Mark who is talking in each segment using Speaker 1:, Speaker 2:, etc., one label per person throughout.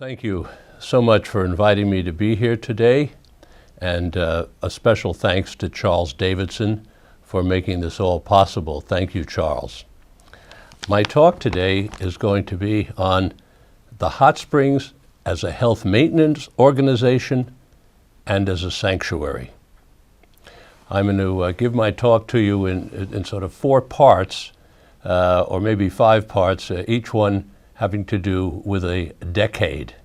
Speaker 1: Thank you so much for inviting me to be here today, and a special thanks to Charles Davidson for making this all possible. Thank you, Charles. My talk today is going to be on the hot springs as a health maintenance organization and as a sanctuary. I'm going to give my talk to you in sort of 4 parts, or maybe 5 parts, each one having to do with a decade.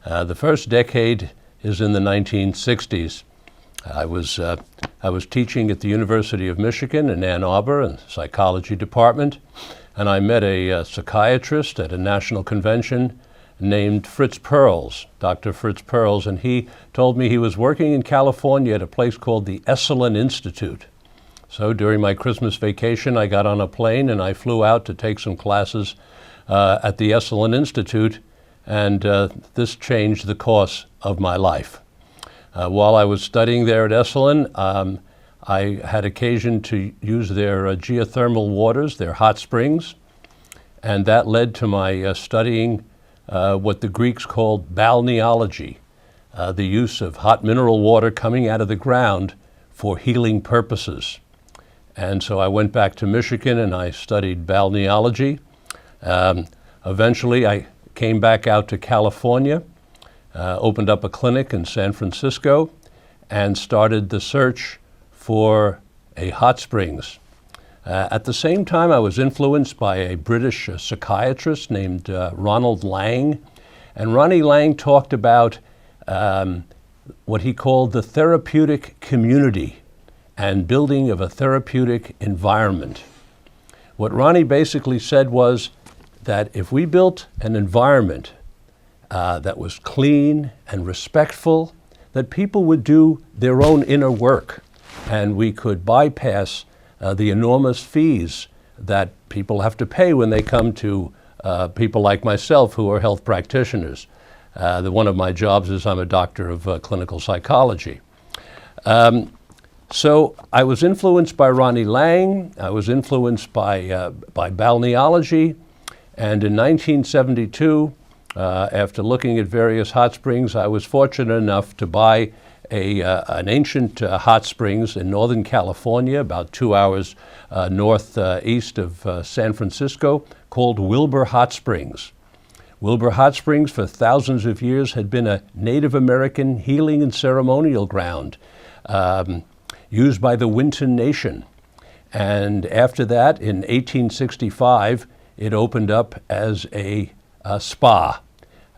Speaker 1: The first decade is in the 1960s. I was teaching at the University of Michigan in Ann Arbor in the psychology department, and I met a psychiatrist at a national convention named Fritz Perls, Dr. Fritz Perls, and he told me he was working in California at a place called the Esalen Institute. So during my Christmas vacation, I got on a plane and I flew out to take some classes at the Esalen Institute, and this changed the course of my life. While I was studying there at Esalen, I had occasion to use their geothermal waters, their hot springs, and that led to my studying what the Greeks called balneology, the use of hot mineral water coming out of the ground for healing purposes. And so I went back to Michigan and I studied balneology. Eventually I came back out to California, opened up a clinic in San Francisco, and started the search for a hot springs. At the same time, I was influenced by a British psychiatrist named Ronald Lang, and Ronnie Lang talked about what he called the therapeutic community and building of a therapeutic environment. What Ronnie basically said was that if we built an environment that was clean and respectful, that people would do their own inner work, and we could bypass the enormous fees that people have to pay when they come to people like myself who are health practitioners. One of my jobs is I'm a doctor of clinical psychology. So I was influenced by Ronnie Lang, I was influenced by balneology, and in 1972, after looking at various hot springs, I was fortunate enough to buy an ancient hot springs in Northern California, about 2 hours northeast of San Francisco, called Wilbur Hot Springs. Wilbur Hot Springs for thousands of years had been a Native American healing and ceremonial ground used by the Winton Nation. And after that, in 1865, it opened up as a spa.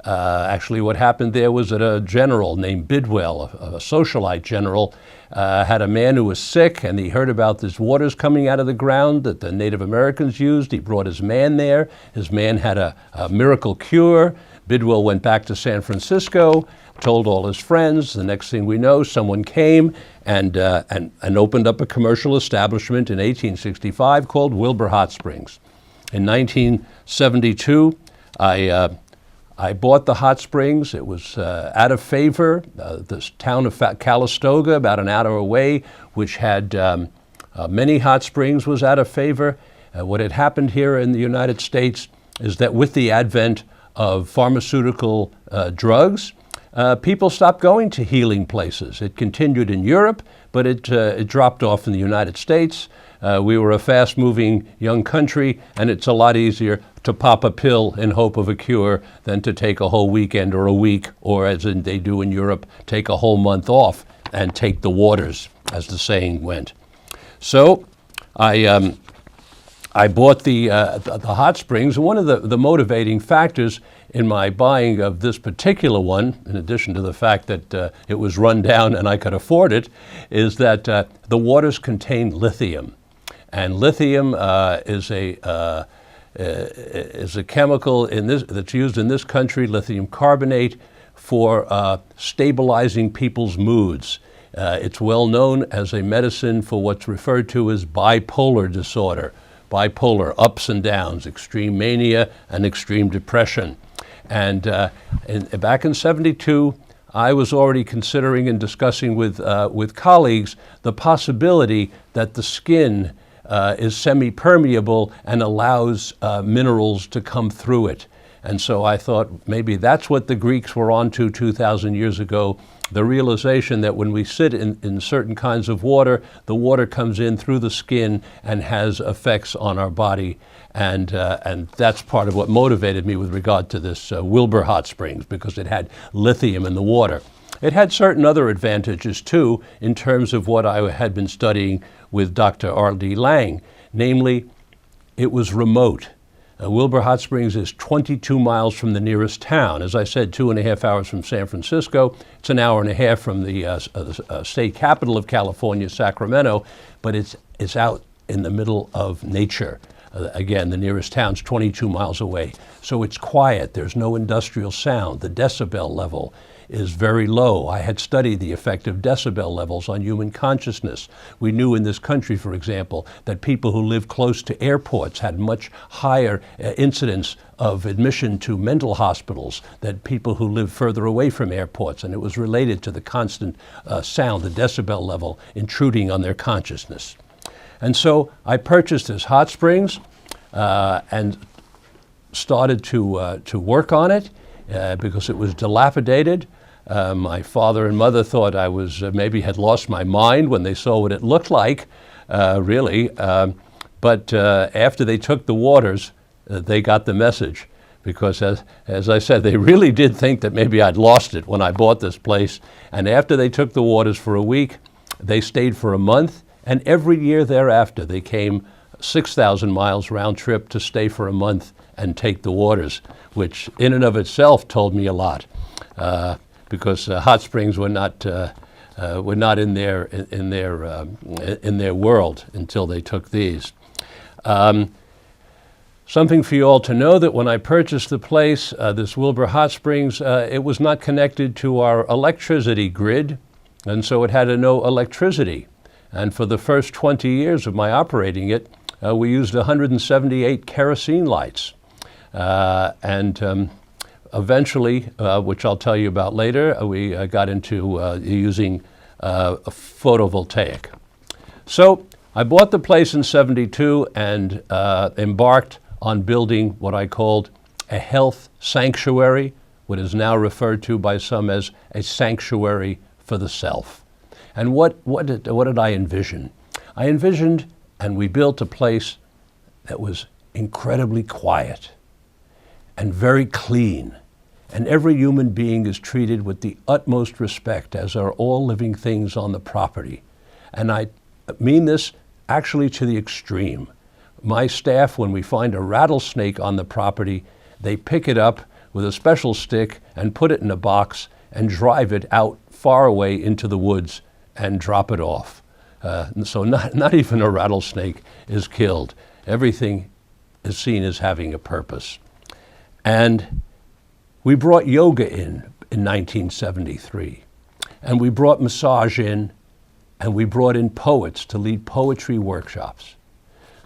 Speaker 1: Actually, what happened there was that a general named Bidwell, a socialite general, had a man who was sick, and he heard about these waters coming out of the ground that the Native Americans used. He brought his man there. His man had a miracle cure. Bidwell went back to San Francisco, told all his friends. The next thing we know, someone came and opened up a commercial establishment in 1865 called Wilbur Hot Springs. In 1972, I bought the hot springs. It was out of favor. This town of Calistoga, about an hour away, which had many hot springs, was out of favor. What had happened here in the United States is that with the advent of pharmaceutical drugs, people stopped going to healing places. It continued in Europe, but it dropped off in the United States. We were a fast-moving young country, and it's a lot easier to pop a pill in hope of a cure than to take a whole weekend or a week, or as they do in Europe, take a whole month off and take the waters, as the saying went. So I bought the hot springs, and one of the motivating factors in my buying of this particular one, in addition to the fact that it was run down and I could afford it, is that the waters contain lithium. And lithium is a chemical that's used in this country, lithium carbonate, for stabilizing people's moods. It's well known as a medicine for what's referred to as bipolar disorder. Bipolar, ups and downs, extreme mania and extreme depression. And back in '72, I was already considering and discussing with colleagues the possibility that the skin is semi-permeable and allows minerals to come through it. And so I thought maybe that's what the Greeks were onto 2,000 years ago, the realization that when we sit in certain kinds of water, the water comes in through the skin and has effects on our body. And that's part of what motivated me with regard to this Wilbur Hot Springs, because it had lithium in the water. It had certain other advantages too in terms of what I had been studying with Dr. R.D. Lang, namely it was remote. Wilbur Hot Springs is 22 miles from the nearest town. As I said, 2.5 hours from San Francisco. It's an hour and a half from the state capital of California, Sacramento, but it's out in the middle of nature. Again, the nearest town's 22 miles away. So it's quiet. There's no industrial sound. The decibel level is very low. I had studied the effect of decibel levels on human consciousness. We knew in this country, for example, that people who live close to airports had much higher incidence of admission to mental hospitals than people who live further away from airports, and it was related to the constant sound, the decibel level intruding on their consciousness. And so I purchased this hot springs and started to work on it because it was dilapidated. My father and mother thought I was maybe had lost my mind when they saw what it looked like, really. But after they took the waters, they got the message, because as I said, they really did think that maybe I'd lost it when I bought this place. And after they took the waters for a week, they stayed for a month. And every year thereafter, they came 6,000 miles round trip to stay for a month and take the waters, which in and of itself told me a lot, because hot springs were not in their world until they took these. Something for you all to know, that when I purchased the place, this Wilbur Hot Springs, it was not connected to our electricity grid, and so it had no electricity. And for the first 20 years of my operating it, we used 178 kerosene lights. Eventually, which I'll tell you about later, we got into using photovoltaic. So I bought the place in '72 and embarked on building what I called a health sanctuary, what is now referred to by some as a sanctuary for the self. And what did I envision? I envisioned, and we built a place that was incredibly quiet and very clean, and every human being is treated with the utmost respect, as are all living things on the property. And I mean this actually to the extreme. My staff, when we find a rattlesnake on the property, they pick it up with a special stick and put it in a box and drive it out far away into the woods and drop it off. So not even a rattlesnake is killed. Everything is seen as having a purpose. And we brought yoga in 1973. And we brought massage in, and we brought in poets to lead poetry workshops.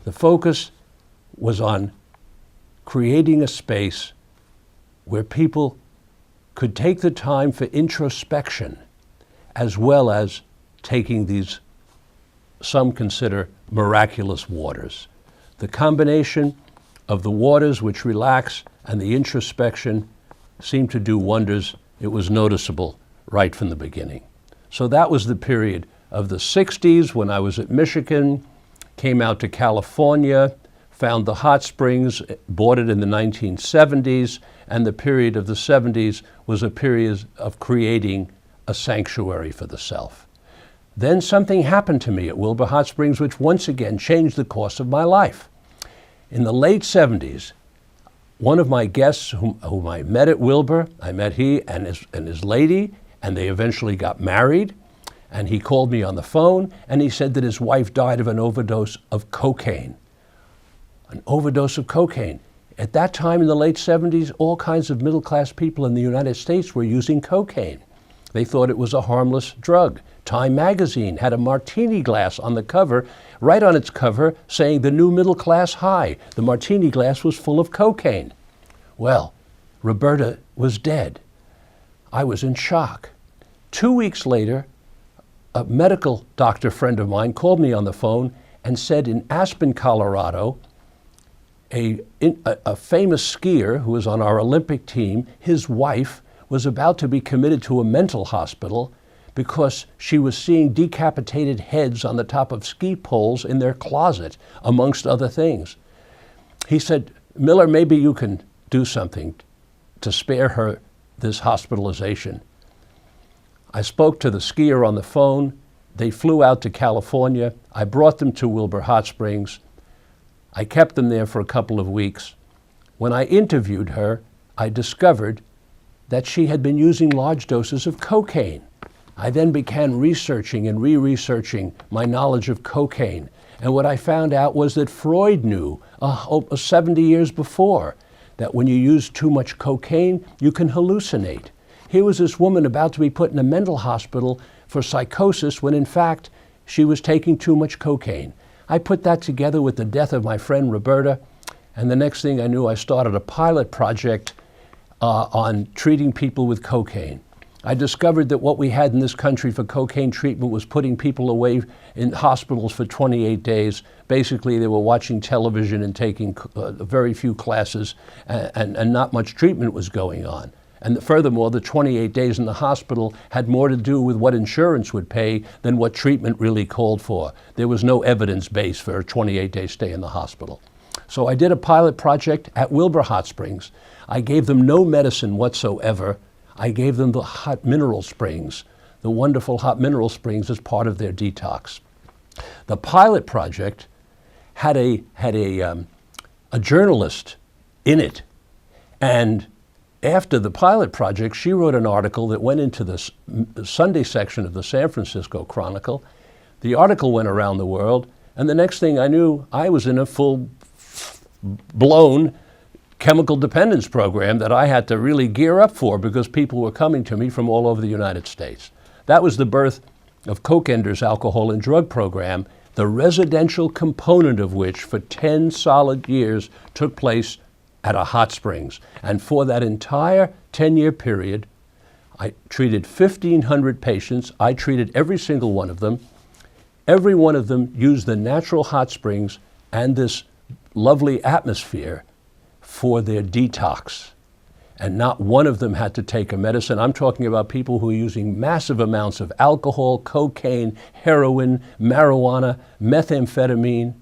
Speaker 1: The focus was on creating a space where people could take the time for introspection, as well as taking these, some consider, miraculous waters. The combination of the waters which relax and the introspection seemed to do wonders. It was noticeable right from the beginning. So that was the period of the '60s when I was at Michigan, came out to California, found the hot springs, bought it in the 1970s, and the period of the '70s was a period of creating a sanctuary for the self. Then something happened to me at Wilbur Hot Springs which once again changed the course of my life. In the late '70s, one of my guests whom I met at Wilbur, I met he and his lady, and they eventually got married. And he called me on the phone and he said that his wife died of an overdose of cocaine. An overdose of cocaine. At that time in the late '70s, all kinds of middle-class people in the United States were using cocaine. They thought it was a harmless drug. Time magazine had a martini glass on the cover, right on its cover, saying the new middle class high. The martini glass was full of cocaine. Well, Roberta was dead. I was in shock. 2 weeks later, a medical doctor friend of mine called me on the phone and said in Aspen, Colorado, a famous skier who was on our Olympic team, his wife was about to be committed to a mental hospital because she was seeing decapitated heads on the top of ski poles in their closet, amongst other things. He said, "Miller, maybe you can do something to spare her this hospitalization." I spoke to the skier on the phone. They flew out to California. I brought them to Wilbur Hot Springs. I kept them there for a couple of weeks. When I interviewed her, I discovered that she had been using large doses of cocaine. I then began researching and re-researching my knowledge of cocaine. And what I found out was that Freud knew 70 years before that when you use too much cocaine, you can hallucinate. Here was this woman about to be put in a mental hospital for psychosis when in fact she was taking too much cocaine. I put that together with the death of my friend Roberta, and the next thing I knew, I started a pilot project on treating people with cocaine. I discovered that what we had in this country for cocaine treatment was putting people away in hospitals for 28 days. Basically, they were watching television and taking very few classes, and not much treatment was going on. And furthermore, the 28 days in the hospital had more to do with what insurance would pay than what treatment really called for. There was no evidence base for a 28-day stay in the hospital. So I did a pilot project at Wilbur Hot Springs. I gave them no medicine whatsoever. I gave them the hot mineral springs, the wonderful hot mineral springs as part of their detox. The pilot project had a journalist in it, and after the pilot project, she wrote an article that went into the Sunday section of the San Francisco Chronicle. The article went around the world, and the next thing I knew, I was in a full-blown chemical dependence program that I had to really gear up for because people were coming to me from all over the United States. That was the birth of Coke Ender's alcohol and drug program, the residential component of which for 10 solid years took place at a hot springs. And for that entire 10-year period, I treated 1,500 patients. I treated every single one of them. Every one of them used the natural hot springs and this lovely atmosphere for their detox. And not one of them had to take a medicine. I'm talking about people who are using massive amounts of alcohol, cocaine, heroin, marijuana, methamphetamine.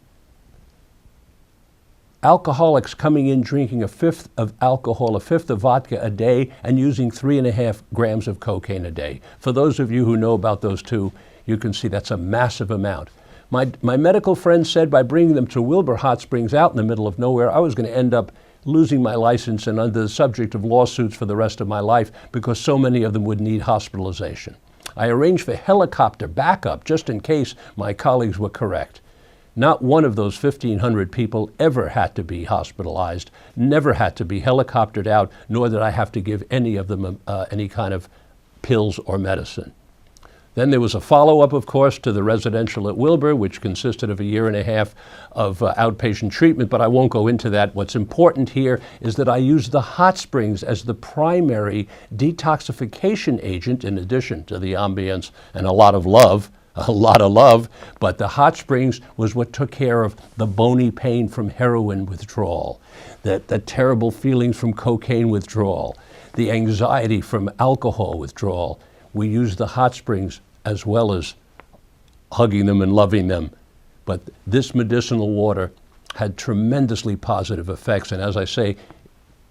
Speaker 1: Alcoholics coming in drinking a fifth of alcohol, a fifth of vodka a day, and using 3.5 grams of cocaine a day. For those of you who know about those two, you can see that's a massive amount. My medical friend said by bringing them to Wilbur Hot Springs out in the middle of nowhere, I was going to end up losing my license and under the subject of lawsuits for the rest of my life because so many of them would need hospitalization. I arranged for helicopter backup just in case my colleagues were correct. Not one of those 1,500 people ever had to be hospitalized, never had to be helicoptered out, nor did I have to give any of them any kind of pills or medicine. Then there was a follow-up, of course, to the residential at Wilbur, which consisted of a 1.5 years of outpatient treatment, but I won't go into that. What's important here is that I used the hot springs as the primary detoxification agent, in addition to the ambience and a lot of love, but the hot springs was what took care of the bony pain from heroin withdrawal, the terrible feelings from cocaine withdrawal, the anxiety from alcohol withdrawal. We used the hot springs as well as hugging them and loving them. But this medicinal water had tremendously positive effects. And as I say,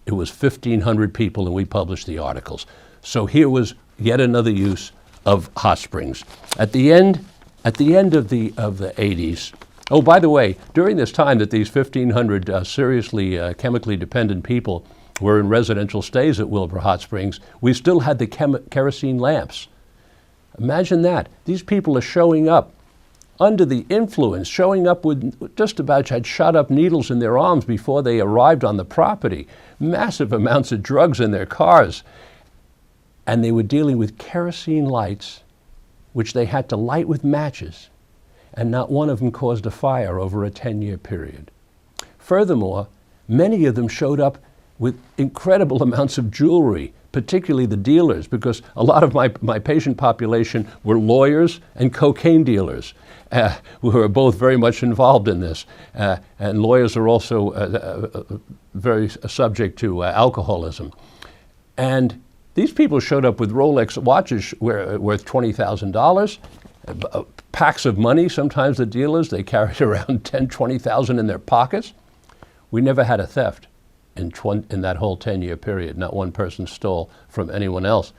Speaker 1: it was 1,500 people and we published the articles. So here was yet another use of hot springs. At the end of the 80s, oh, by the way, during this time that these 1,500 seriously chemically dependent people were in residential stays at Wilbur Hot Springs, we still had the kerosene lamps. Imagine that. These people are showing up under the influence, showing up with just about had shot up needles in their arms before they arrived on the property, massive amounts of drugs in their cars. And they were dealing with kerosene lights, which they had to light with matches, and not one of them caused a fire over a 10-year period. Furthermore, many of them showed up with incredible amounts of jewelry, particularly the dealers, because a lot of my patient population were lawyers and cocaine dealers who are both very much involved in this. And lawyers are also very subject to alcoholism. And these people showed up with Rolex watches worth $20,000, packs of money. Sometimes the dealers, they carried around $10,000, $20,000 in their pockets. We never had a theft in that whole 10-year period. Not one person stole from anyone else.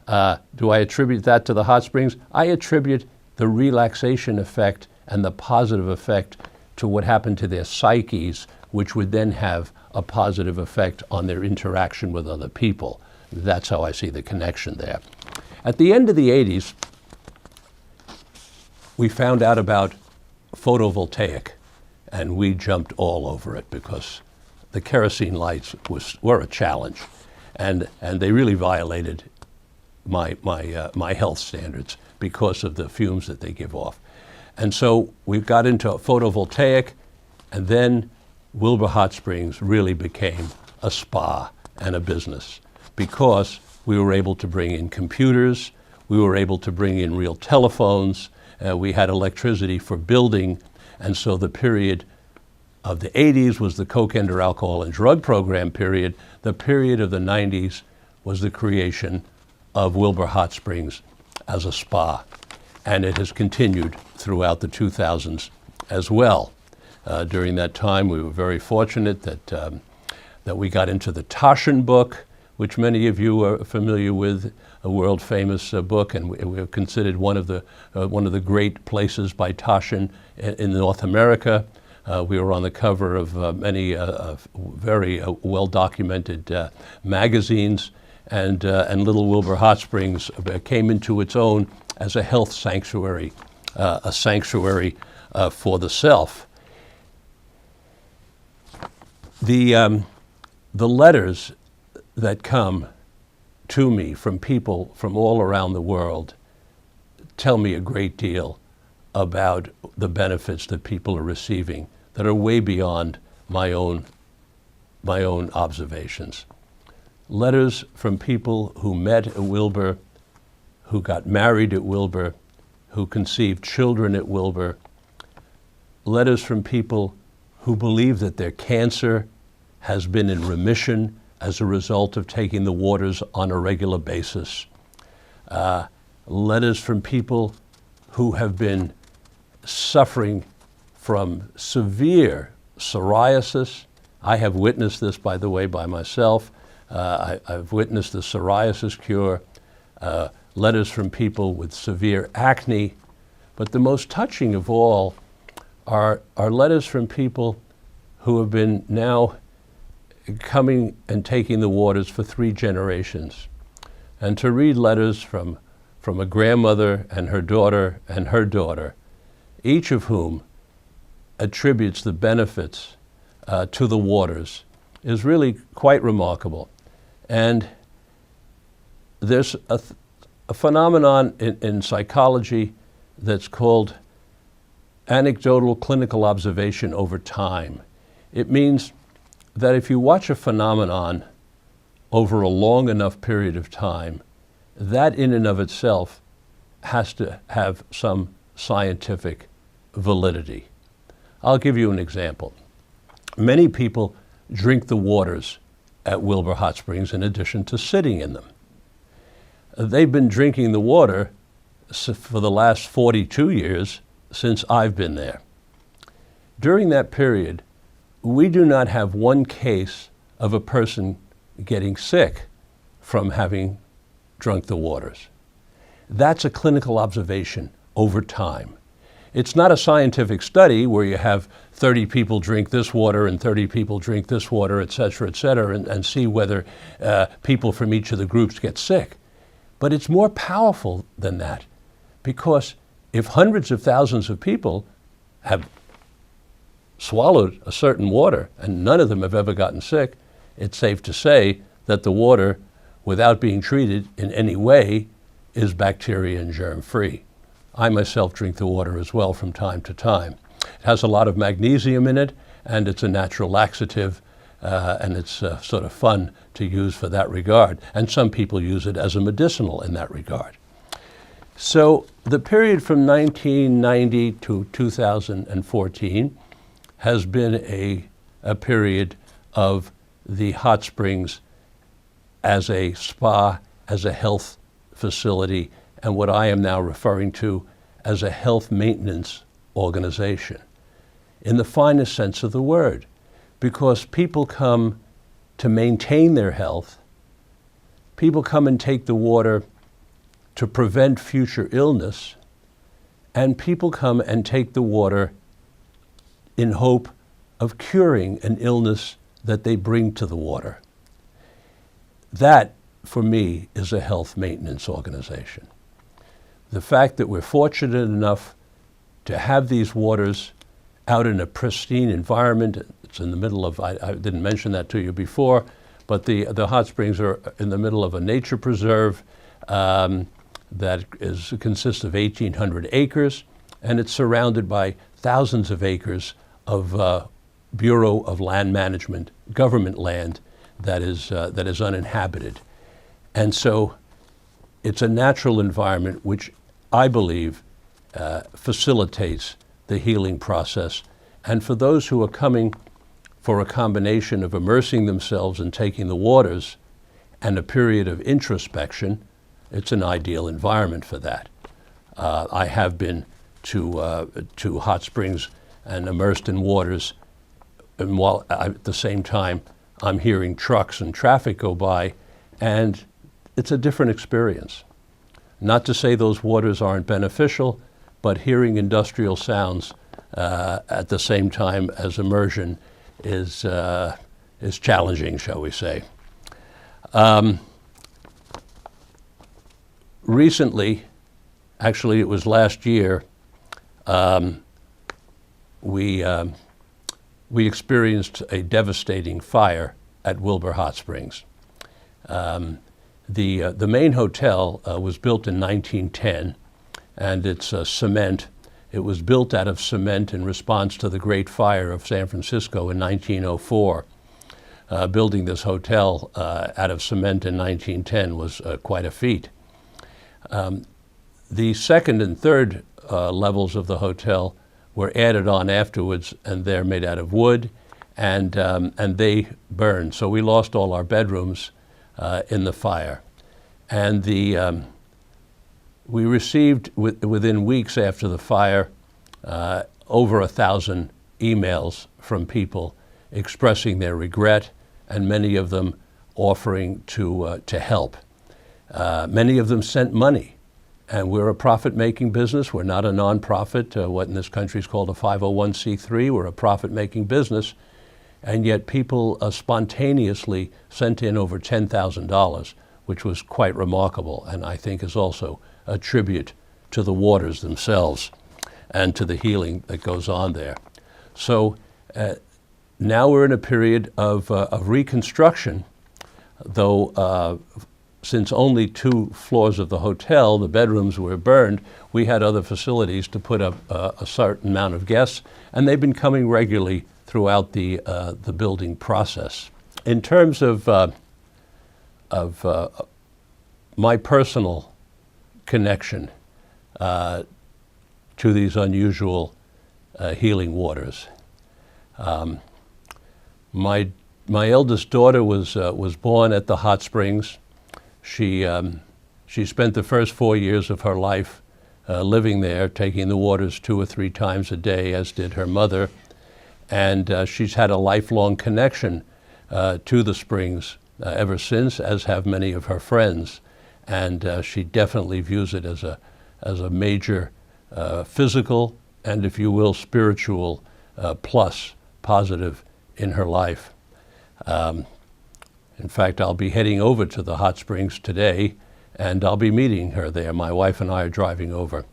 Speaker 1: Do I attribute that to the hot springs? I attribute the relaxation effect and the positive effect to what happened to their psyches, which would then have a positive effect on their interaction with other people. That's how I see the connection there. At the end of the 80s, we found out about photovoltaic, and we jumped all over it because the kerosene lights were a challenge, and they really violated my health standards because of the fumes that they give off. And so we got into photovoltaic, and then Wilbur Hot Springs really became a spa and a business because we were able to bring in computers, we were able to bring in real telephones, we had electricity for building, and so the period of the 80s was the Coke Ender Alcohol and Drug Program period. The period of the 90s was the creation of Wilbur Hot Springs as a spa, and it has continued throughout the 2000s as well. During that time, we were very fortunate that we got into the Taschen book, which many of you are familiar with, a world-famous book, and we're considered one of the great places by Taschen in North America. We were on the cover of many very well-documented magazines, and Little Wilbur Hot Springs came into its own as a health sanctuary, a sanctuary for the self. The letters that come to me from people from all around the world tell me a great deal about the benefits that people are receiving that are way beyond my own observations. Letters from people who met at Wilbur, who got married at Wilbur, who conceived children at Wilbur. Letters from people who believe that their cancer has been in remission as a result of taking the waters on a regular basis. Letters from people who have been suffering from severe psoriasis. I have witnessed this, by the way, by myself. I've witnessed the psoriasis cure. Letters from people with severe acne. But the most touching of all are letters from people who have been now coming and taking the waters for 3 generations. And to read letters from a grandmother and her daughter, each of whom attributes the benefits to the waters, is really quite remarkable. And there's a phenomenon in psychology that's called anecdotal clinical observation over time. It means that if you watch a phenomenon over a long enough period of time, that in and of itself has to have some scientific validity. I'll give you an example. Many people drink the waters at Wilbur Hot Springs in addition to sitting in them. They've been drinking the water for the last 42 years since I've been there. During that period, we do not have one case of a person getting sick from having drunk the waters. That's a clinical observation over time. It's not a scientific study where you have 30 people drink this water and 30 people drink this water, et cetera, and see whether people from each of the groups get sick. But it's more powerful than that, because if hundreds of thousands of people have swallowed a certain water and none of them have ever gotten sick, it's safe to say that the water, without being treated in any way, is bacteria and germ-free. I myself drink the water as well from time to time. It has a lot of magnesium in it, and it's a natural laxative, and it's sort of fun to use for that regard. And some people use it as a medicinal in that regard. So the period from 1990 to 2014 has been a period of the hot springs as a spa, as a health facility, and what I am now referring to as a health maintenance organization, in the finest sense of the word, because people come to maintain their health. People come and take the water to prevent future illness, and people come and take the water in hope of curing an illness that they bring to the water. That, for me, is a health maintenance organization. The fact that we're fortunate enough to have these waters out in a pristine environment. It's in the middle of, I didn't mention that to you before, but the hot springs are in the middle of a nature preserve that consists of 1,800 acres, and it's surrounded by thousands of acres of Bureau of Land Management, government land that is uninhabited. And so it's a natural environment which I believe facilitates the healing process. And for those who are coming for a combination of immersing themselves and taking the waters and a period of introspection, it's an ideal environment for that. I have been to hot springs and immersed in waters, and while at the same time I'm hearing trucks and traffic go by, and it's a different experience. Not to say those waters aren't beneficial, but hearing industrial sounds at the same time as immersion is challenging, shall we say. Recently, actually it was last year, we experienced a devastating fire at Wilbur Hot Springs. The main hotel was built in 1910, and it's cement. It was built out of cement in response to the Great Fire of San Francisco in 1904. Building this hotel out of cement in 1910 was quite a feat. The second and third levels of the hotel were added on afterwards, and they're made out of wood, and they burned. So we lost all our bedrooms in the fire. And we received, within weeks after the fire, over 1,000 emails from people expressing their regret, and many of them offering to help. Many of them sent money, and we're a profit-making business. We're not a nonprofit, what in this country is called a 501c3. We're a profit-making business, and yet people spontaneously sent in over $10,000, which was quite remarkable, and I think is also a tribute to the waters themselves and to the healing that goes on there. So now we're in a period of reconstruction, though since only 2 floors of the hotel, the bedrooms were burned, we had other facilities to put up a certain amount of guests, and they've been coming regularly throughout the building process. In terms of my personal connection to these unusual healing waters, my eldest daughter was born at the hot springs. She spent the first 4 years of her life living there, taking the waters 2 or 3 times a day, as did her mother. And she's had a lifelong connection to the springs ever since, as have many of her friends. And she definitely views it as a major physical and, if you will, spiritual plus positive in her life. In fact, I'll be heading over to the hot springs today, and I'll be meeting her there. My wife and I are driving over,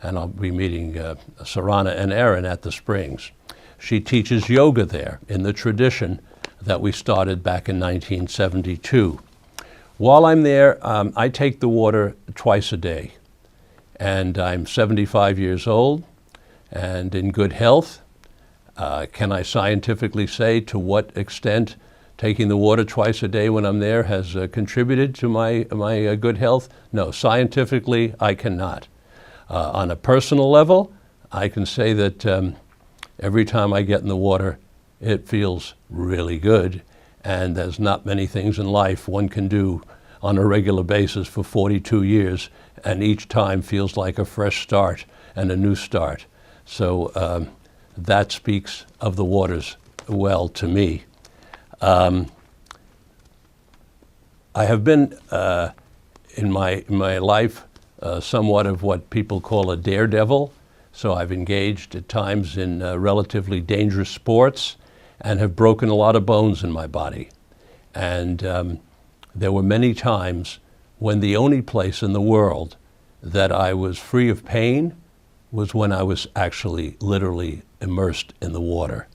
Speaker 1: and I'll be meeting Sarana and Erin at the springs. She teaches yoga there in the tradition that we started back in 1972. While I'm there, I take the water twice a day, and I'm 75 years old and in good health. Can I scientifically say to what extent taking the water twice a day when I'm there has contributed to my good health? No, scientifically, I cannot. On a personal level, I can say that every time I get in the water, it feels really good. And there's not many things in life one can do on a regular basis for 42 years, and each time feels like a fresh start and a new start. So that speaks of the waters well to me. I have been in my life somewhat of what people call a daredevil. So I've engaged at times in relatively dangerous sports and have broken a lot of bones in my body. And there were many times when the only place in the world that I was free of pain was when I was actually literally immersed in the water.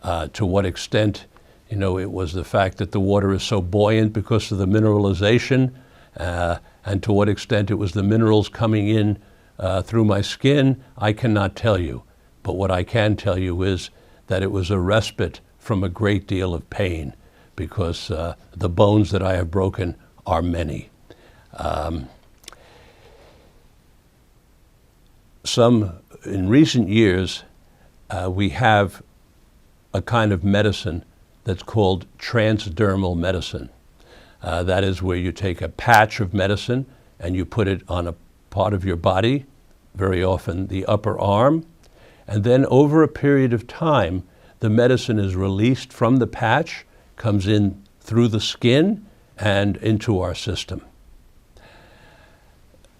Speaker 1: To what extent, it was the fact that the water is so buoyant because of the mineralization, and to what extent it was the minerals coming in through my skin, I cannot tell you. But what I can tell you is that it was a respite from a great deal of pain, because the bones that I have broken are many. In recent years, we have a kind of medicine that's called transdermal medicine. That is where you take a patch of medicine and you put it on a part of your body, very often the upper arm, and then over a period of time, the medicine is released from the patch, comes in through the skin and into our system.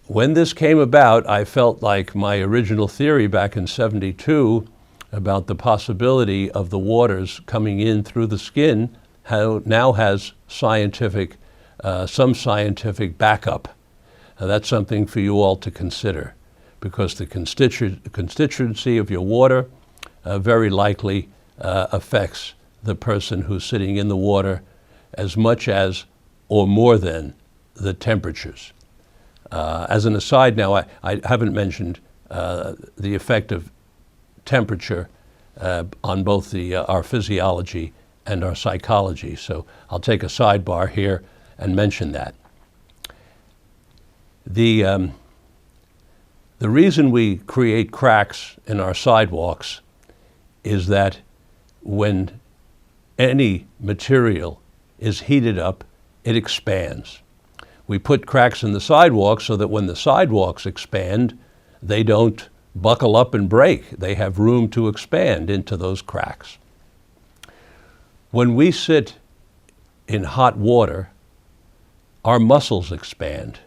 Speaker 1: When this came about, I felt like my original theory back in '72 about the possibility of the waters coming in through the skin now has some scientific backup. That's something for you all to consider, because the constituency of your water very likely affects the person who's sitting in the water as much as or more than the temperatures. As an aside now, I haven't mentioned the effect of temperature on both our physiology and our psychology. So I'll take a sidebar here and mention that. The reason we create cracks in our sidewalks is that when any material is heated up, it expands. We put cracks in the sidewalk so that when the sidewalks expand, they don't buckle up and break. They have room to expand into those cracks. When we sit in hot water, our muscles expand,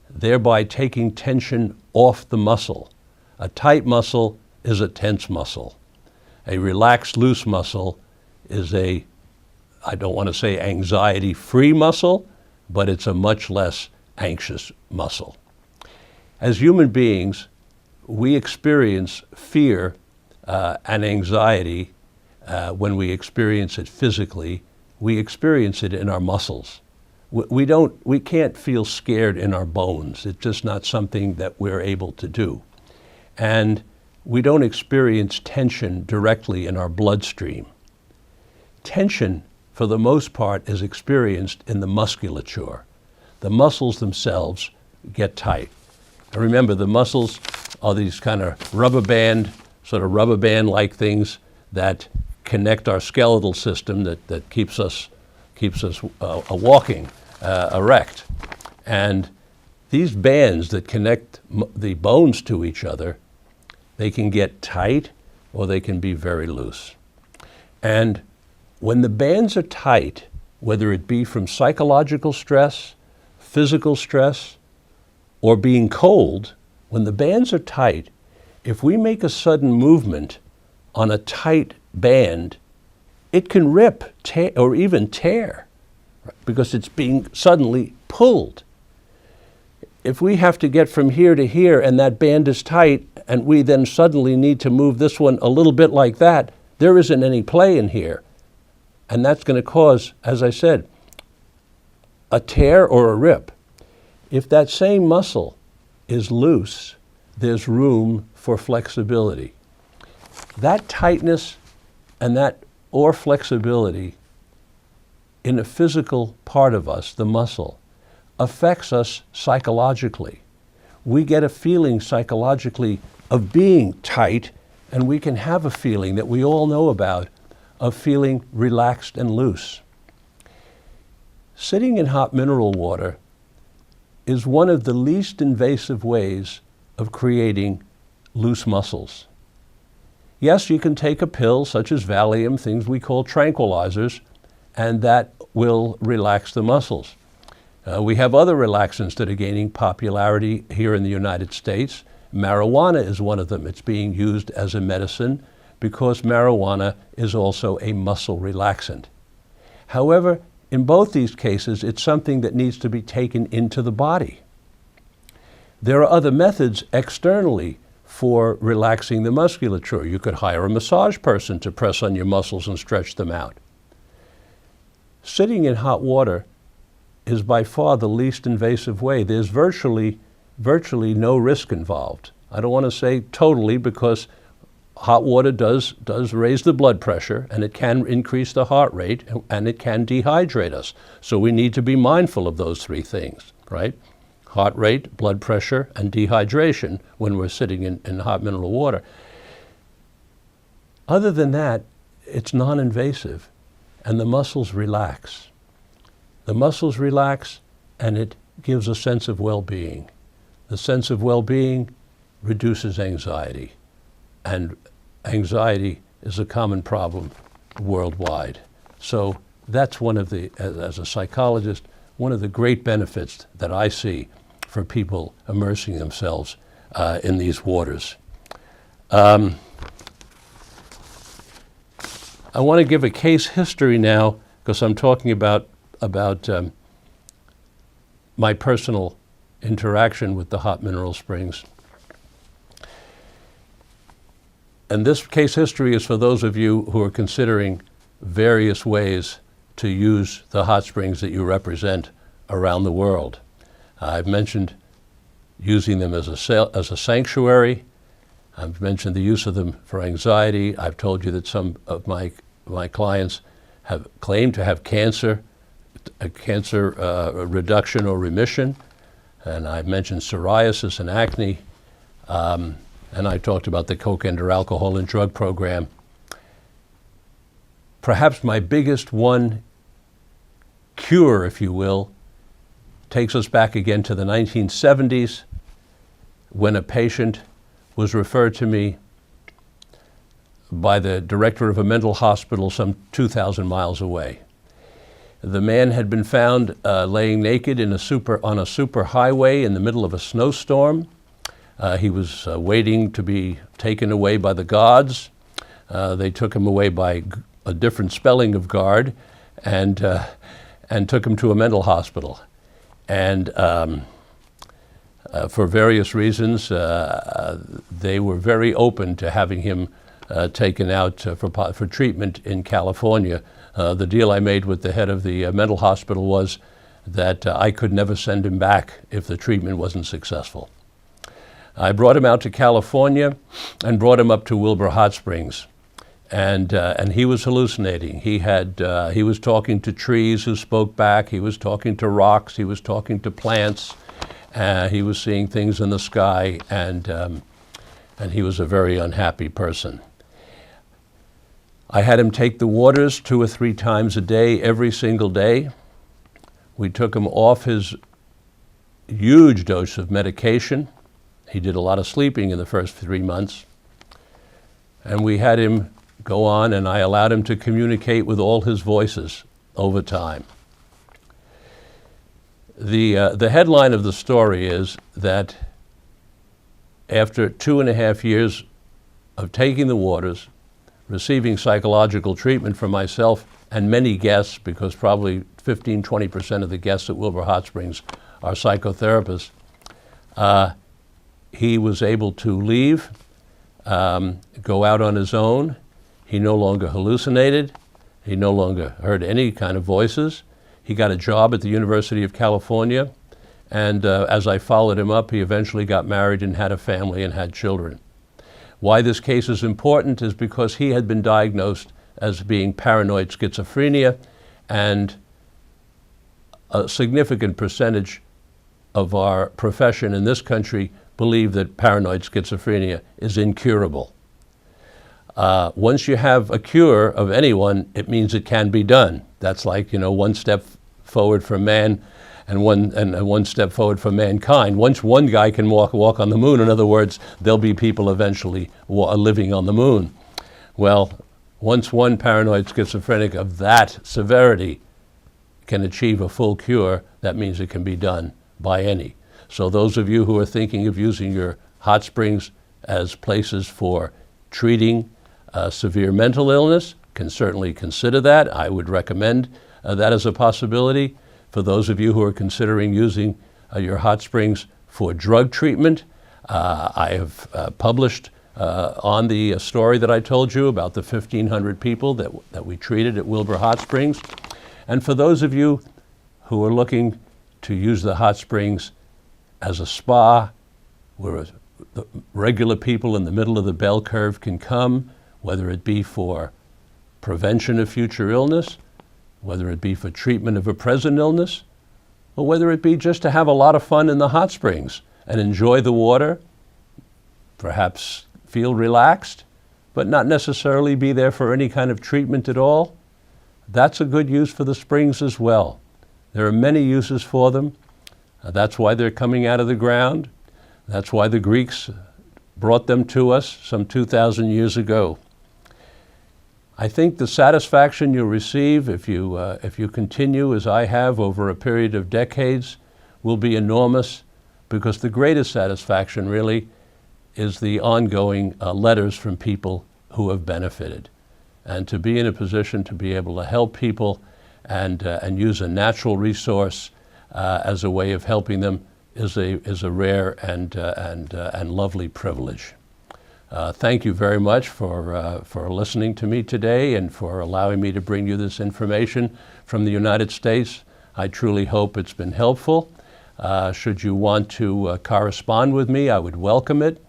Speaker 1: thereby taking tension off the muscle. A tight muscle is a tense muscle. A relaxed, loose muscle is I don't want to say anxiety-free muscle, but it's a much less anxious muscle. As human beings, we experience fear and anxiety when we experience it physically. We experience it in our muscles. We can't feel scared in our bones. It's just not something that we're able to do. And we don't experience tension directly in our bloodstream. Tension, for the most part, is experienced in the musculature. The muscles themselves get tight. And remember, the muscles are these kind of rubber band-like things that connect our skeletal system that keeps us walking erect. And these bands that connect the bones to each other, they can get tight or they can be very loose. And when the bands are tight, whether it be from psychological stress, physical stress, or being cold, when the bands are tight, if we make a sudden movement on a tight band, it can rip, or even tear, because it's being suddenly pulled. If we have to get from here to here and that band is tight, and we then suddenly need to move this one a little bit like that, there isn't any play in here. And that's going to cause, as I said, a tear or a rip. If that same muscle is loose, there's room for flexibility. That tightness and that or flexibility in a physical part of us, the muscle, affects us psychologically. We get a feeling psychologically of being tight, and we can have a feeling that we all know about of feeling relaxed and loose. Sitting in hot mineral water is one of the least invasive ways of creating loose muscles. Yes, you can take a pill such as Valium, things we call tranquilizers, and that will relax the muscles. We have other relaxants that are gaining popularity here in the United States. Marijuana is one of them. It's being used as a medicine because marijuana is also a muscle relaxant. However, in both these cases, it's something that needs to be taken into the body. There are other methods externally for relaxing the musculature. You could hire a massage person to press on your muscles and stretch them out. Sitting in hot water is by far the least invasive way. There's virtually no risk involved. I don't want to say totally, because hot water does raise the blood pressure, and it can increase the heart rate, and it can dehydrate us. So we need to be mindful of those three things, right? Heart rate, blood pressure, and dehydration when we're sitting in hot mineral water. Other than that, it's non-invasive, and the muscles relax. The muscles relax, and it gives a sense of well-being. The sense of well-being reduces anxiety, and anxiety is a common problem worldwide. So that's one of the, as a psychologist, one of the great benefits that I see for people immersing themselves in these waters. I want to give a case history now, because I'm talking about my personal interaction with the hot mineral springs. And this case history is for those of you who are considering various ways to use the hot springs that you represent around the world. I've mentioned using them as a sanctuary. I've mentioned the use of them for anxiety. I've told you that some of my clients have claimed to have cancer, a cancer reduction or remission. And I've mentioned psoriasis and acne. And I talked about the coke-end or alcohol and drug program. Perhaps my biggest one cure, if you will, takes us back again to the 1970s, when a patient was referred to me by the director of a mental hospital some 2,000 miles away. The man had been found laying naked on a super highway in the middle of a snowstorm. He was waiting to be taken away by the gods. They took him away by a different spelling of guard, and took him to a mental hospital. And for various reasons, they were very open to having him taken out for treatment in California. The deal I made with the head of the mental hospital was that I could never send him back if the treatment wasn't successful. I brought him out to California and brought him up to Wilbur Hot Springs. And he was hallucinating. He was talking to trees who spoke back. He was talking to rocks. He was talking to plants. He was seeing things in the sky, and he was a very unhappy person. I had him take the waters 2 or 3 times a day, every single day. We took him off his huge dose of medication. He did a lot of sleeping in the first 3 months. And we had him go on, and I allowed him to communicate with all his voices over time. The headline of the story is that after 2.5 years of taking the waters, receiving psychological treatment from myself and many guests, because probably 15-20% of the guests at Wilbur Hot Springs are psychotherapists, he was able to leave, go out on his own. He no longer hallucinated. He no longer heard any kind of voices. He got a job at the University of California, and as I followed him up, he eventually got married and had a family and had children. Why this case is important is because he had been diagnosed as being paranoid schizophrenia, and a significant percentage of our profession in this country believe that paranoid schizophrenia is incurable. Once you have a cure of anyone, it means it can be done. That's like, one step forward for man and one step forward for mankind. Once one guy can walk on the moon, in other words, there'll be people eventually living on the moon. Well, once one paranoid schizophrenic of that severity can achieve a full cure, that means it can be done by any. So those of you who are thinking of using your hot springs as places for treating severe mental illness can certainly consider that. I would recommend that as a possibility. For those of you who are considering using your hot springs for drug treatment, I have published on the story that I told you about the 1,500 people that we treated at Wilbur Hot Springs. And for those of you who are looking to use the hot springs as a spa where the regular people in the middle of the bell curve can come, whether it be for prevention of future illness, whether it be for treatment of a present illness, or whether it be just to have a lot of fun in the hot springs and enjoy the water, perhaps feel relaxed, but not necessarily be there for any kind of treatment at all, that's a good use for the springs as well. There are many uses for them. That's why they're coming out of the ground. That's why the Greeks brought them to us some 2,000 years ago. I think the satisfaction you'll receive if you continue as I have over a period of decades will be enormous, because the greatest satisfaction really is the ongoing letters from people who have benefited. And to be in a position to be able to help people and use a natural resource as a way of helping them is a rare and lovely privilege. Thank you very much for listening to me today and for allowing me to bring you this information from the United States. I truly hope it's been helpful. Should you want to correspond with me, I would welcome it.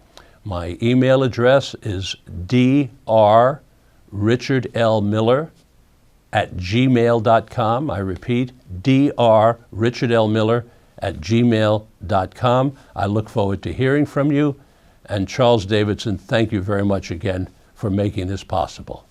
Speaker 1: My email address is drrichardlmiller@gmail.com. I repeat, drrichardlmiller@gmail.com. I look forward to hearing from you. And Charles Davidson, thank you very much again for making this possible.